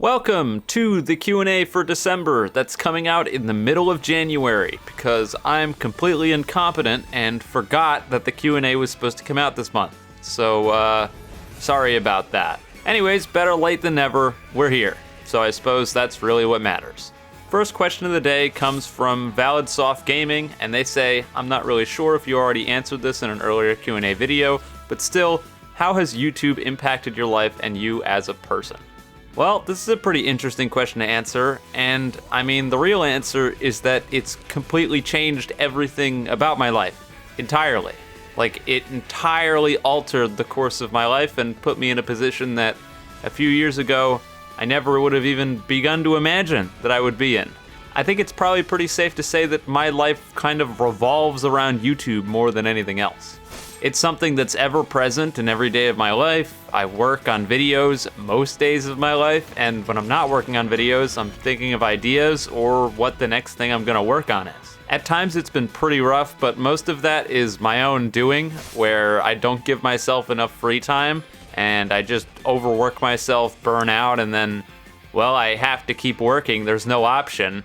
Welcome to the Q&A for December that's coming out in the middle of January because I'm completely incompetent and forgot that the Q&A was supposed to come out this month. So, sorry about that. Anyways, better late than never, we're here. So I suppose that's really what matters. First question of the day comes from Valid Soft Gaming, and they say, I'm not really sure if you already answered this in an earlier Q&A video, but still, how has YouTube impacted your life and you as a person? Well, this is a pretty interesting question to answer, and I mean, the real answer is that it's completely changed everything about my life, entirely. Like, it entirely altered the course of my life and put me in a position that a few years ago, I never would have even begun to imagine that I would be in. I think it's probably pretty safe to say that my life kind of revolves around YouTube more than anything else. It's something that's ever present in every day of my life. I work on videos most days of my life, and when I'm not working on videos, I'm thinking of ideas or what the next thing I'm gonna work on is. At times it's been pretty rough, but most of that is my own doing, where I don't give myself enough free time, and I just overwork myself, burn out, and then, well, I have to keep working, there's no option,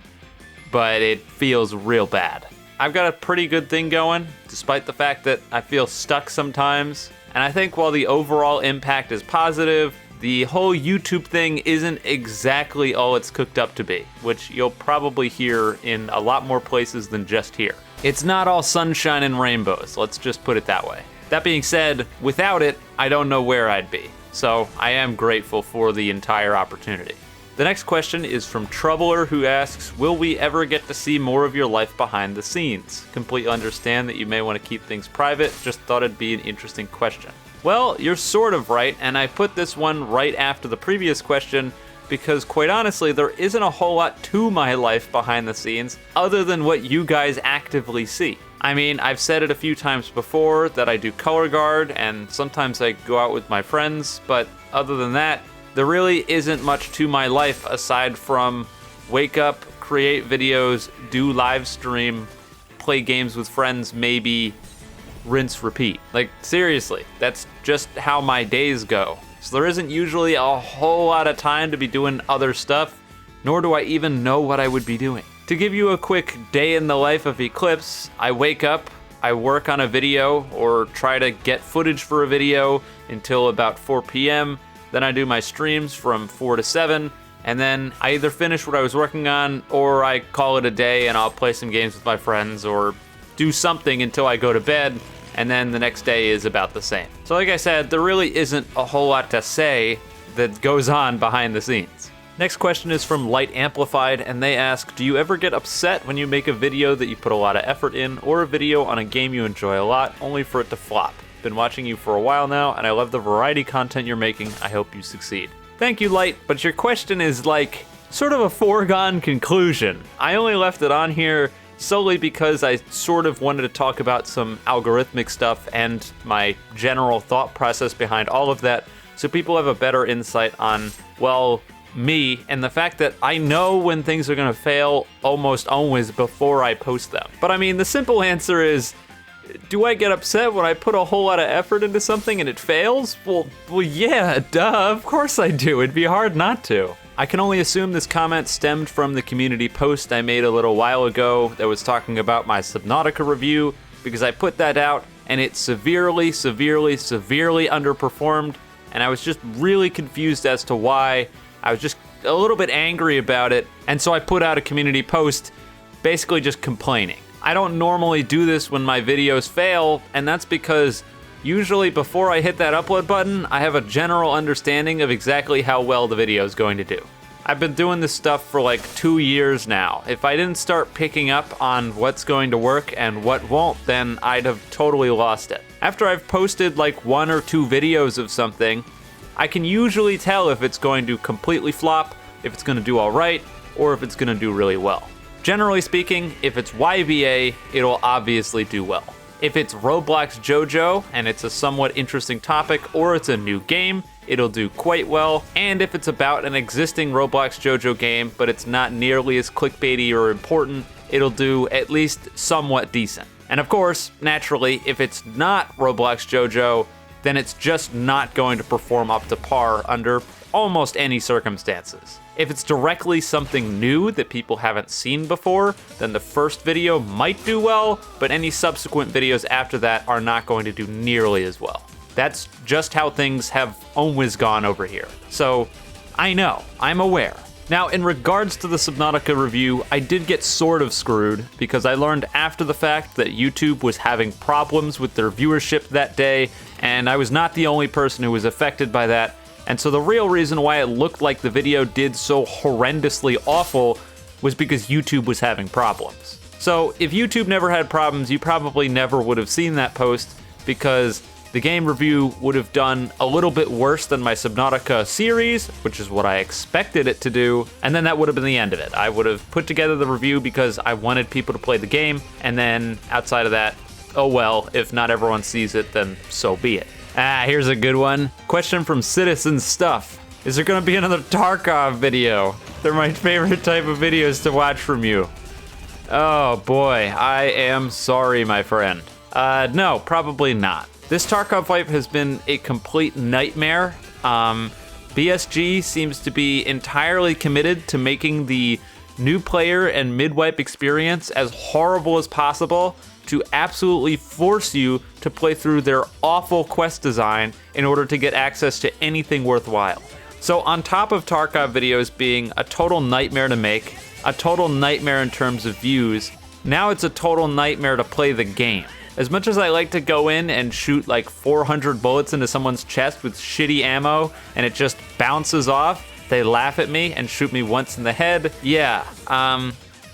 but it feels real bad. I've got a pretty good thing going, despite the fact that I feel stuck sometimes. And I think while the overall impact is positive, the whole YouTube thing isn't exactly all it's cooked up to be, which you'll probably hear in a lot more places than just here. It's not all sunshine and rainbows, let's just put it that way. That being said, without it, I don't know where I'd be. So I am grateful for the entire opportunity. The next question is from Troubler, who asks, will we ever get to see more of your life behind the scenes? Completely understand that you may want to keep things private, just thought it'd be an interesting question. Well, you're sort of right, and I put this one right after the previous question because quite honestly, there isn't a whole lot to my life behind the scenes other than what you guys actively see. I mean, I've said it a few times before that I do color guard and sometimes I go out with my friends, but other than that, there really isn't much to my life aside from wake up, create videos, do live stream, play games with friends, maybe rinse, repeat. Like, seriously, that's just how my days go. So there isn't usually a whole lot of time to be doing other stuff, nor do I even know what I would be doing. To give you a quick day in the life of Eclipse, I wake up, I work on a video or try to get footage for a video until about 4 p.m., then I do my streams from 4 to 7, and then I either finish what I was working on or I call it a day and I'll play some games with my friends or do something until I go to bed, and then the next day is about the same. So like I said, there really isn't a whole lot to say that goes on behind the scenes. Next question is from Light Amplified, and they ask, do you ever get upset when you make a video that you put a lot of effort in, or a video on a game you enjoy a lot, only for it to flop? Been watching you for a while now, and I love the variety content you're making. I hope you succeed. Thank you, Light, but your question is like sort of a foregone conclusion. I only left it on here solely because I sort of wanted to talk about some algorithmic stuff and my general thought process behind all of that, so people have a better insight on, well, me, and the fact that I know when things are gonna fail almost always before I post them. But I mean, the simple answer is, do I get upset when I put a whole lot of effort into something and it fails? Well, yeah, duh, of course I do. It'd be hard not to. I can only assume this comment stemmed from the community post I made a little while ago that was talking about my Subnautica review, because I put that out and it severely underperformed, and I was just really confused as to why. I was just a little bit angry about it, and so I put out a community post basically just complaining. I don't normally do this when my videos fail, and that's because usually before I hit that upload button, I have a general understanding of exactly how well the video is going to do. I've been doing this stuff for like 2 years now. If I didn't start picking up on what's going to work and what won't, then I'd have totally lost it. After I've posted like 1 or 2 videos of something, I can usually tell if it's going to completely flop, if it's going to do all right, or if it's going to do really well. Generally speaking, if it's YBA, it'll obviously do well. If it's Roblox Jojo, and it's a somewhat interesting topic, or it's a new game, it'll do quite well. And if it's about an existing Roblox Jojo game, but it's not nearly as clickbaity or important, it'll do at least somewhat decent. And of course, naturally, if it's not Roblox Jojo, then it's just not going to perform up to par under almost any circumstances. If it's directly something new that people haven't seen before, then the first video might do well, but any subsequent videos after that are not going to do nearly as well. That's just how things have always gone over here. So, I know, I'm aware. Now, in regards to the Subnautica review, I did get sort of screwed because I learned after the fact that YouTube was having problems with their viewership that day, and I was not the only person who was affected by that. And so the real reason why it looked like the video did so horrendously awful was because YouTube was having problems. So if YouTube never had problems, you probably never would have seen that post, because the game review would have done a little bit worse than my Subnautica series, which is what I expected it to do, and then that would have been the end of it. I would have put together the review because I wanted people to play the game, and then outside of that, oh well, if not everyone sees it, then so be it. Here's a good one. Question from Citizen Stuff. Is there gonna be another Tarkov video? They're my favorite type of videos to watch from you. Oh boy, I am sorry, my friend. No, probably not. This Tarkov wipe has been a complete nightmare. BSG seems to be entirely committed to making the new player and mid-wipe experience as horrible as possible, to absolutely force you to play through their awful quest design in order to get access to anything worthwhile. So on top of Tarkov videos being a total nightmare to make, a total nightmare in terms of views, now it's a total nightmare to play the game. As much as I like to go in and shoot like 400 bullets into someone's chest with shitty ammo and it just bounces off, they laugh at me and shoot me once in the head. Yeah,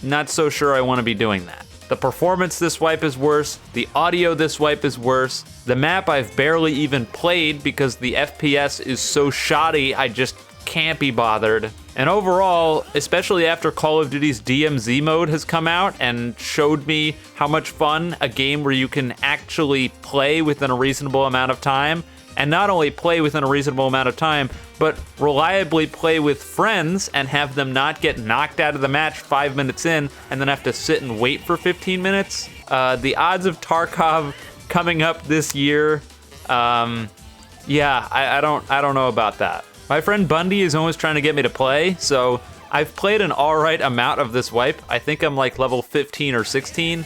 not so sure I want to be doing that. The performance this wipe is worse, the audio this wipe is worse, the map I've barely even played because the FPS is so shoddy I just can't be bothered. And overall, especially after Call of Duty's DMZ mode has come out and showed me how much fun a game where you can actually play within a reasonable amount of time, and not only play within a reasonable amount of time, but reliably play with friends and have them not get knocked out of the match 5 minutes in and then have to sit and wait for 15 minutes. The odds of Tarkov coming up this year, yeah, I don't know about that. My friend Bundy is always trying to get me to play, so I've played an alright amount of this wipe. I think I'm like level 15 or 16,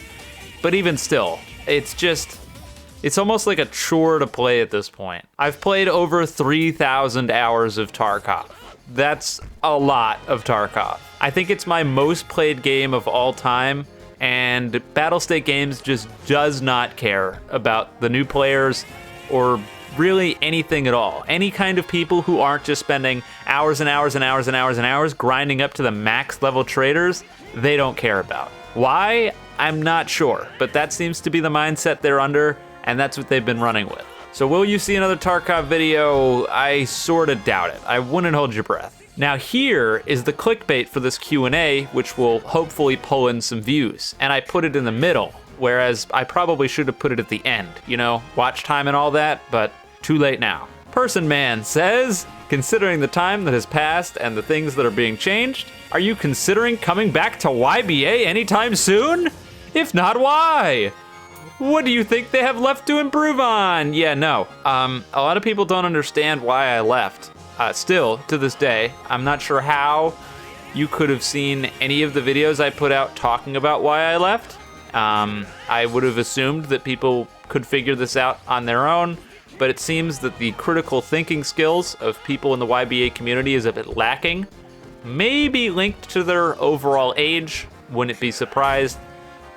but even still, it's almost like a chore to play at this point. I've played over 3,000 hours of Tarkov. That's a lot of Tarkov. I think it's my most played game of all time, and Battlestate Games just does not care about the new players or really anything at all. Any kind of people who aren't just spending hours and hours and hours and hours and hours grinding up to the max level traders, they don't care about. Why? I'm not sure, but that seems to be the mindset they're under, and that's what they've been running with. So will you see another Tarkov video? I sorta doubt it. I wouldn't hold your breath. Now here is the clickbait for this Q&A, which will hopefully pull in some views, and I put it in the middle, whereas I probably should have put it at the end, you know, watch time and all that, but too late now. Person Man says, considering the time that has passed and the things that are being changed, are you considering coming back to YBA anytime soon? If not, why? What do you think they have left to improve on? Yeah, no. A lot of people don't understand why I left. Still, to this day, I'm not sure how you could have seen any of the videos I put out talking about why I left. I would have assumed that people could figure this out on their own, but it seems that the critical thinking skills of people in the YBA community is a bit lacking. Maybe linked to their overall age, wouldn't be surprised.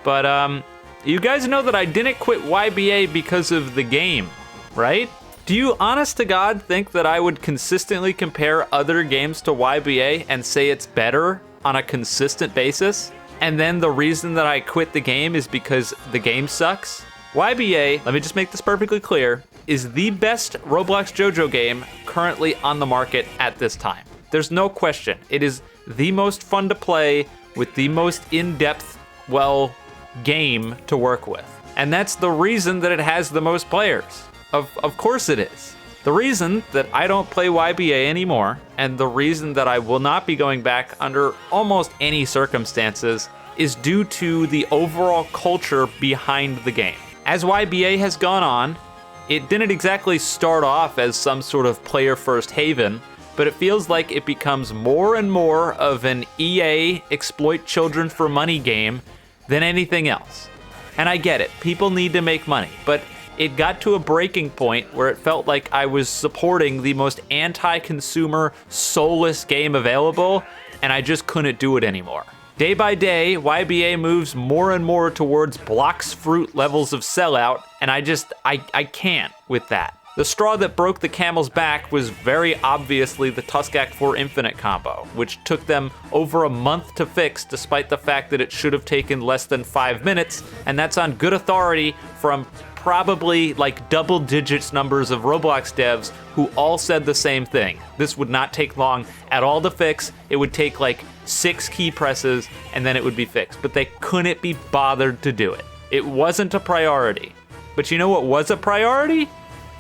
But you guys know that I didn't quit YBA because of the game, right? Do you honest to God think that I would consistently compare other games to YBA and say it's better on a consistent basis? And then the reason that I quit the game is because the game sucks? YBA, let me just make this perfectly clear, is the best Roblox Jojo game currently on the market at this time. There's no question. It is the most fun to play with the most in-depth, well, game to work with. And that's the reason that it has the most players. Of course it is. The reason that I don't play YBA anymore, and the reason that I will not be going back under almost any circumstances, is due to the overall culture behind the game. As YBA has gone on, it didn't exactly start off as some sort of player-first haven, but it feels like it becomes more and more of an EA exploit children for money game than anything else. And I get it, people need to make money, but it got to a breaking point where it felt like I was supporting the most anti-consumer, soulless game available, and I just couldn't do it anymore. Day by day, YBA moves more and more towards Blox Fruit levels of sellout, and I can't with that. The straw that broke the camel's back was very obviously the Tuskak 4 Infinite combo, which took them over a month to fix despite the fact that it should have taken less than 5 minutes, and that's on good authority from probably like double digits numbers of Roblox devs who all said the same thing. This would not take long at all to fix. It would take like 6 key presses and then it would be fixed, but they couldn't be bothered to do it. It wasn't a priority. But you know what was a priority?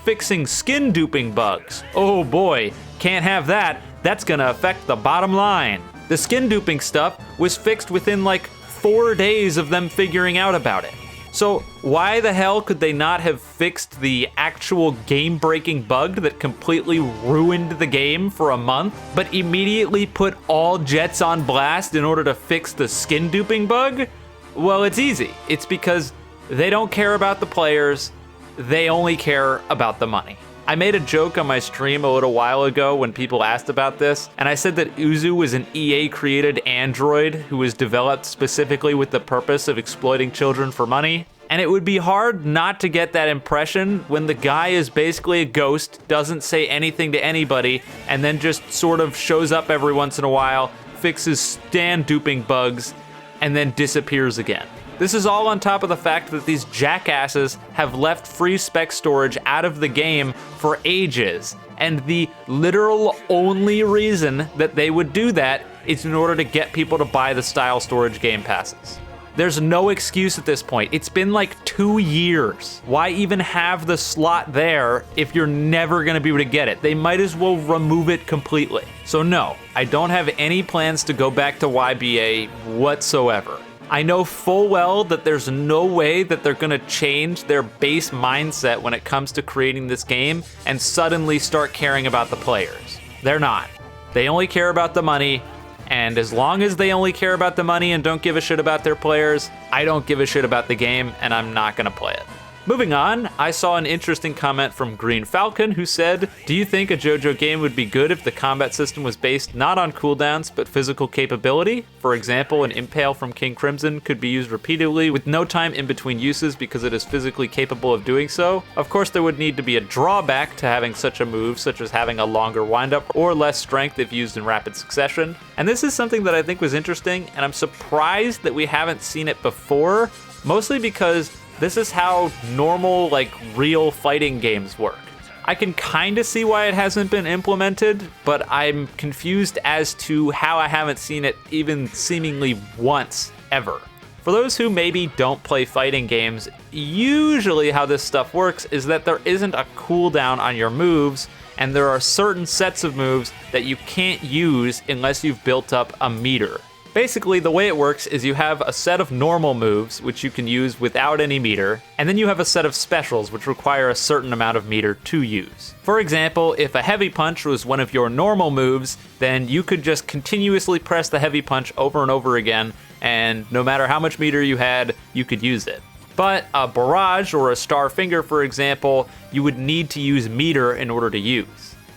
Fixing skin duping bugs. Oh boy, can't have that. That's gonna affect the bottom line. The skin duping stuff was fixed within like 4 days of them figuring out about it. So why the hell could they not have fixed the actual game-breaking bug that completely ruined the game for a month, but immediately put all jets on blast in order to fix the skin duping bug? Well, it's easy. It's because they don't care about the players, they only care about the money. I made a joke on my stream a little while ago when people asked about this, and I said that Uzu was an EA-created android who was developed specifically with the purpose of exploiting children for money. And it would be hard not to get that impression when the guy is basically a ghost, doesn't say anything to anybody, and then just sort of shows up every once in a while, fixes stand duping bugs, and then disappears again. This is all on top of the fact that these jackasses have left free spec storage out of the game for ages, and the literal only reason that they would do that is in order to get people to buy the style storage game passes. There's no excuse at this point. It's been like 2 years. Why even have the slot there if you're never gonna be able to get it? They might as well remove it completely. So no, I don't have any plans to go back to YBA whatsoever. I know full well that there's no way that they're gonna change their base mindset when it comes to creating this game and suddenly start caring about the players. They're not. They only care about the money, and as long as they only care about the money and don't give a shit about their players, I don't give a shit about the game and I'm not gonna play it. Moving on, I saw an interesting comment from Green Falcon who said, "Do you think a JoJo game would be good if the combat system was based not on cooldowns but physical capability? For example, an impale from King Crimson could be used repeatedly with no time in between uses because it is physically capable of doing so. Of course, there would need to be a drawback to having such a move, such as having a longer windup or less strength if used in rapid succession." And this is something that I think was interesting, and I'm surprised that we haven't seen it before, mostly because this is how normal, like, real fighting games work. I can kind of see why it hasn't been implemented, but I'm confused as to how I haven't seen it even seemingly once, ever. For those who maybe don't play fighting games, usually how this stuff works is that there isn't a cooldown on your moves, and there are certain sets of moves that you can't use unless you've built up a meter. Basically, the way it works is you have a set of normal moves, which you can use without any meter, and then you have a set of specials, which require a certain amount of meter to use. For example, if a heavy punch was one of your normal moves, then you could just continuously press the heavy punch over and over again, and no matter how much meter you had, you could use it. But a barrage or a star finger, for example, you would need to use meter in order to use.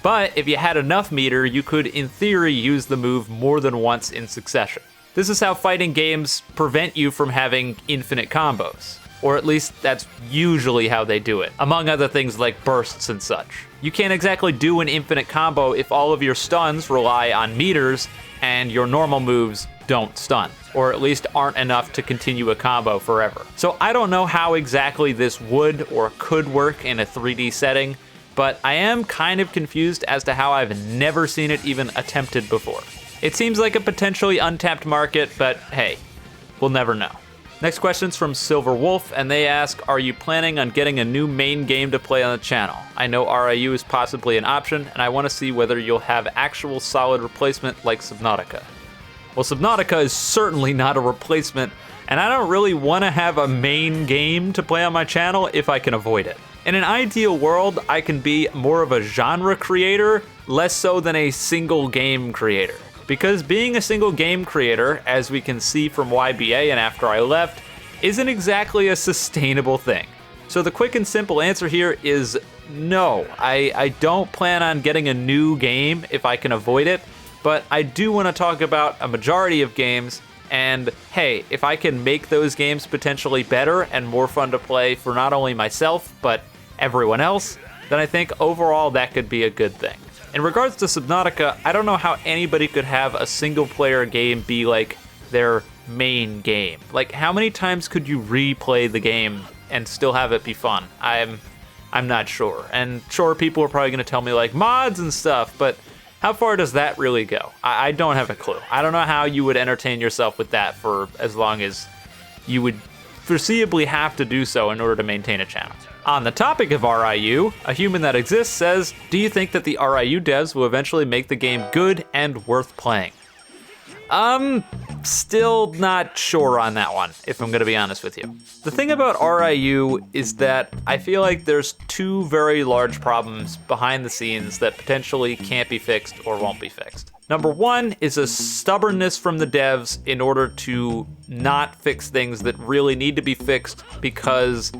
But if you had enough meter, you could, in theory, use the move more than once in succession. This is how fighting games prevent you from having infinite combos. Or at least that's usually how they do it, among other things like bursts and such. You can't exactly do an infinite combo if all of your stuns rely on meters and your normal moves don't stun, or at least aren't enough to continue a combo forever. So I don't know how exactly this would or could work in a 3D setting, but I am kind of confused as to how I've never seen it even attempted before. It seems like a potentially untapped market, but hey, we'll never know. Next question's from Silver Wolf, and they ask, "Are you planning on getting a new main game to play on the channel? I know RIU is possibly an option, and I want to see whether you'll have actual solid replacement like Subnautica." Well, Subnautica is certainly not a replacement, and I don't really want to have a main game to play on my channel if I can avoid it. In an ideal world, I can be more of a genre creator less so than a single game creator. Because being a single game creator, as we can see from YBA and After I Left, isn't exactly a sustainable thing. So the quick and simple answer here is no. I don't plan on getting a new game if I can avoid it, but I do want to talk about a majority of games, and hey, if I can make those games potentially better and more fun to play for not only myself, but everyone else, then I think overall that could be a good thing. In regards to Subnautica, I don't know how anybody could have a single player game be like their main game. Like, how many times could you replay the game and still have it be fun? I'm not sure. And sure, people are probably going to tell me like mods and stuff, but how far does that really go? I don't have a clue. I don't know how you would entertain yourself with that for as long as you would foreseeably have to do so in order to maintain a channel. On the topic of RIU, A Human That Exists says, do you think that the RIU devs will eventually make the game good and worth playing? Still not sure on that one, if I'm gonna be honest with you. The thing about RIU is that I feel like there's two very large problems behind the scenes that potentially can't be fixed or won't be fixed. Number one is a stubbornness from the devs in order to not fix things that really need to be fixed because,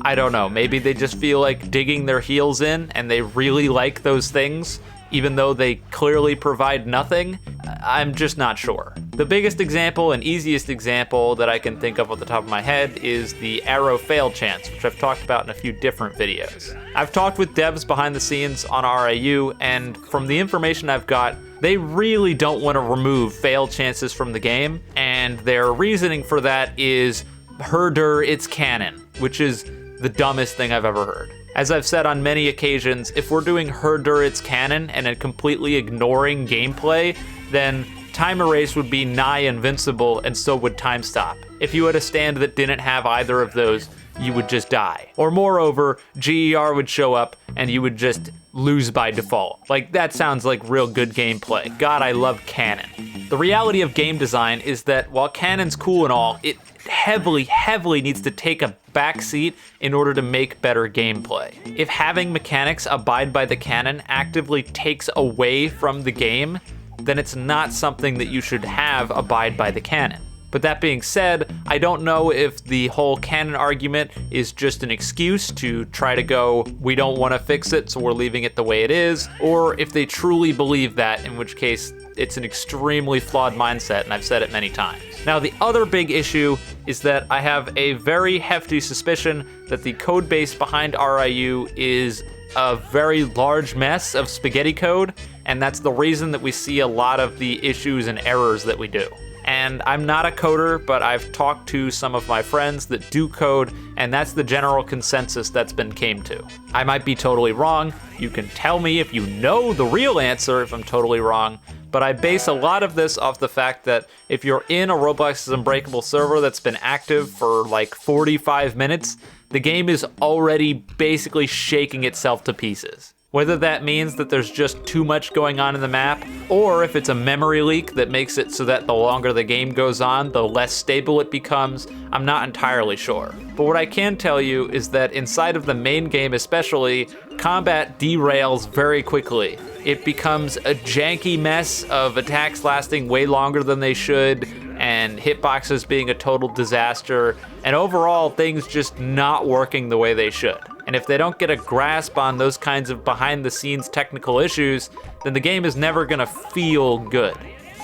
I don't know, maybe they just feel like digging their heels in and they really like those things, even though they clearly provide nothing. I'm just not sure. The biggest example and easiest example that I can think of off the top of my head is the arrow fail chance, which I've talked about in a few different videos. I've talked with devs behind the scenes on RIU, and from the information I've got, they really don't want to remove fail chances from the game, and their reasoning for that is herder, it's canon, which is the dumbest thing I've ever heard. As I've said on many occasions, if we're doing herder, it's canon and then completely ignoring gameplay, then time erase would be nigh invincible and so would time stop. If you had a stand that didn't have either of those, you would just die. Or moreover, GER would show up and you would just lose by default. Like, that sounds like real good gameplay. God, I love canon. The reality of game design is that while canon's cool and all, it heavily needs to take a back seat in order to make better gameplay. If having mechanics abide by the canon actively takes away from the game, then it's not something that you should have abide by the canon. But that being said, I don't know if the whole canon argument is just an excuse to try to go, we don't want to fix it, so we're leaving it the way it is, or if they truly believe that, in which case it's an extremely flawed mindset, and I've said it many times. Now, the other big issue is that I have a very hefty suspicion that the code base behind RIU is a very large mess of spaghetti code, and that's the reason that we see a lot of the issues and errors that we do. And I'm not a coder, but I've talked to some of my friends that do code, and that's the general consensus that's been came to. I might be totally wrong. You can tell me if you know the real answer if I'm totally wrong, but I base a lot of this off the fact that if you're in a Roblox Unbreakable server that's been active for like 45 minutes, the game is already basically shaking itself to pieces. Whether that means that there's just too much going on in the map, or if it's a memory leak that makes it so that the longer the game goes on, the less stable it becomes, I'm not entirely sure. But what I can tell you is that inside of the main game especially, combat derails very quickly. It becomes a janky mess of attacks lasting way longer than they should, and hitboxes being a total disaster, and overall things just not working the way they should. And if they don't get a grasp on those kinds of behind-the-scenes technical issues, then the game is never gonna feel good.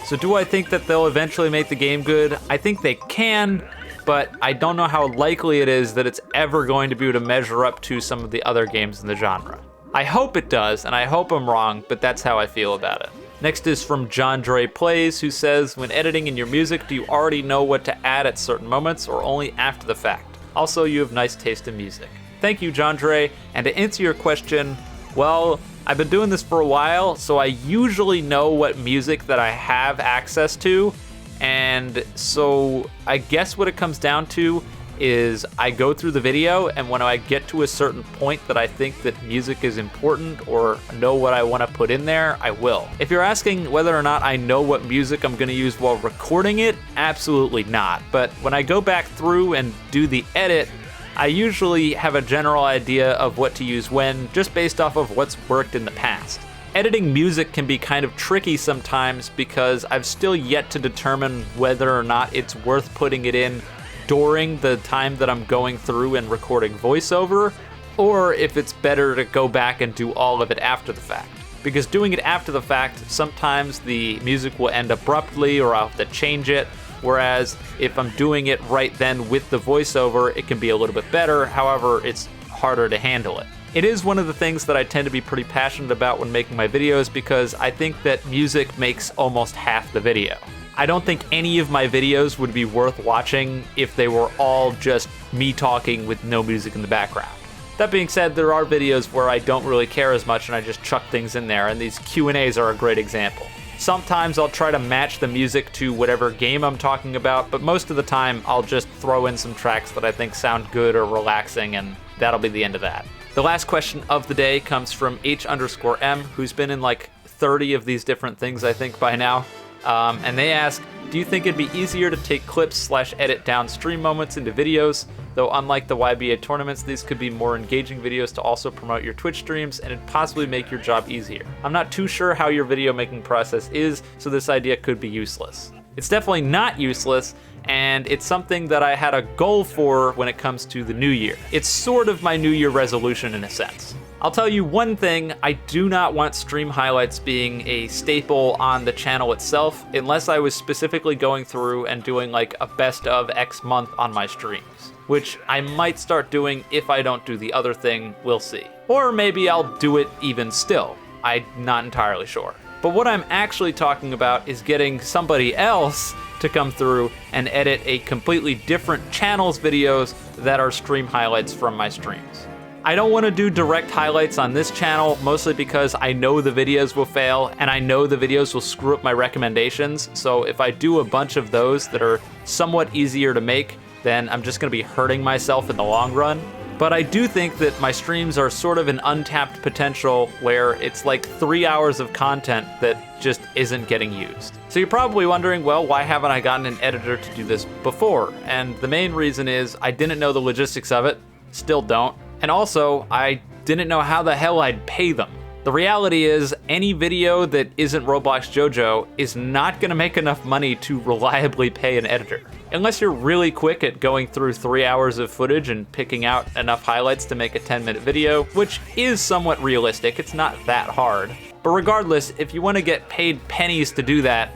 So do I think that they'll eventually make the game good? I think they can, but I don't know how likely it is that it's ever going to be able to measure up to some of the other games in the genre. I hope it does, and I hope I'm wrong, but that's how I feel about it. Next is from John Dre Plays, who says, when editing in your music, do you already know what to add at certain moments or only after the fact? Also, you have nice taste in music. Thank you, John Dre. And to answer your question, well, I've been doing this for a while, so I usually know what music that I have access to. And so I guess what it comes down to is I go through the video, and when I get to a certain point that I think that music is important or know what I want to put in there, I will. If you're asking whether or not I know what music I'm going to use while recording it, absolutely not. But when I go back through and do the edit, I usually have a general idea of what to use when, just based off of what's worked in the past. Editing music can be kind of tricky sometimes because I've still yet to determine whether or not it's worth putting it in during the time that I'm going through and recording voiceover, or if it's better to go back and do all of it after the fact. Because doing it after the fact, sometimes the music will end abruptly or I'll have to change it, whereas if I'm doing it right then with the voiceover, it can be a little bit better, however, it's harder to handle it. It is one of the things that I tend to be pretty passionate about when making my videos because I think that music makes almost half the video. I don't think any of my videos would be worth watching if they were all just me talking with no music in the background. That being said, there are videos where I don't really care as much and I just chuck things in there, and these Q&As are a great example. Sometimes I'll try to match the music to whatever game I'm talking about, but most of the time I'll just throw in some tracks that I think sound good or relaxing, and that'll be the end of that. The last question of the day comes from H_M, who's been in like 30 of these different things, I think, by now. And they ask, do you think it'd be easier to take clips/edit down stream moments into videos? Though unlike the YBA tournaments, these could be more engaging videos to also promote your Twitch streams and it'd possibly make your job easier. I'm not too sure how your video making process is, so this idea could be useless. It's definitely not useless, and it's something that I had a goal for when it comes to the new year. It's sort of my New Year resolution in a sense. I'll tell you one thing, I do not want stream highlights being a staple on the channel itself, unless I was specifically going through and doing like a best of X month on my streams, which I might start doing if I don't do the other thing, we'll see. Or maybe I'll do it even still, I'm not entirely sure. But what I'm actually talking about is getting somebody else to come through and edit a completely different channel's videos that are stream highlights from my streams. I don't want to do direct highlights on this channel, mostly because I know the videos will fail and I know the videos will screw up my recommendations. So if I do a bunch of those that are somewhat easier to make, then I'm just going to be hurting myself in the long run. But I do think that my streams are sort of an untapped potential where it's like 3 hours of content that just isn't getting used. So you're probably wondering, well, why haven't I gotten an editor to do this before? And the main reason is I didn't know the logistics of it, still don't. And also, I didn't know how the hell I'd pay them. The reality is, any video that isn't Roblox Jojo is not gonna make enough money to reliably pay an editor. Unless you're really quick at going through 3 hours of footage and picking out enough highlights to make a 10-minute video, which is somewhat realistic, it's not that hard. But regardless, if you wanna get paid pennies to do that,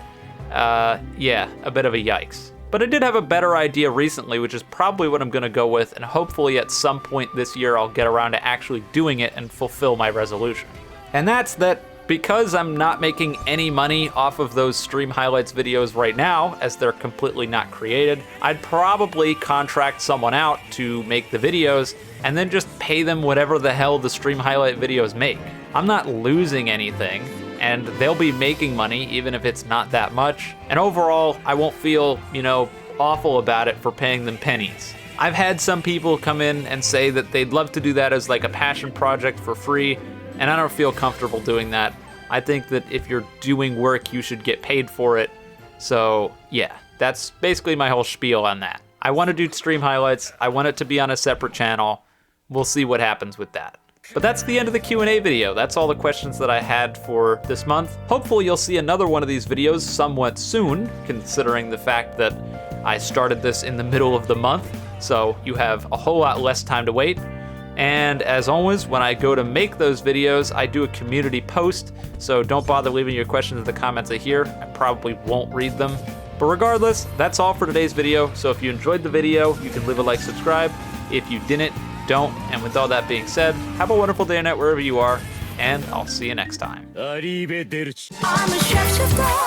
yeah, a bit of a yikes. But I did have a better idea recently, which is probably what I'm gonna go with, and hopefully at some point this year I'll get around to actually doing it and fulfill my resolution. And that's that because I'm not making any money off of those stream highlights videos right now, as they're completely not created, I'd probably contract someone out to make the videos and then just pay them whatever the hell the stream highlight videos make. I'm not losing anything, and they'll be making money even if it's not that much. And overall, I won't feel, awful about it for paying them pennies. I've had some people come in and say that they'd love to do that as like a passion project for free, and I don't feel comfortable doing that. I think that if you're doing work, you should get paid for it. So yeah, that's basically my whole spiel on that. I want to do stream highlights. I want it to be on a separate channel. We'll see what happens with that. But that's the end of the Q&A video. That's all the questions that I had for this month. Hopefully you'll see another one of these videos somewhat soon, considering the fact that I started this in the middle of the month, so you have a whole lot less time to wait. And as always, when I go to make those videos, I do a community post, so don't bother leaving your questions in the comments here. I probably won't read them. But regardless, that's all for today's video. So if you enjoyed the video, you can leave a like, subscribe. If you didn't, don't. And with all that being said, have a wonderful day or night wherever you are, and I'll see you next time. I'm a chef,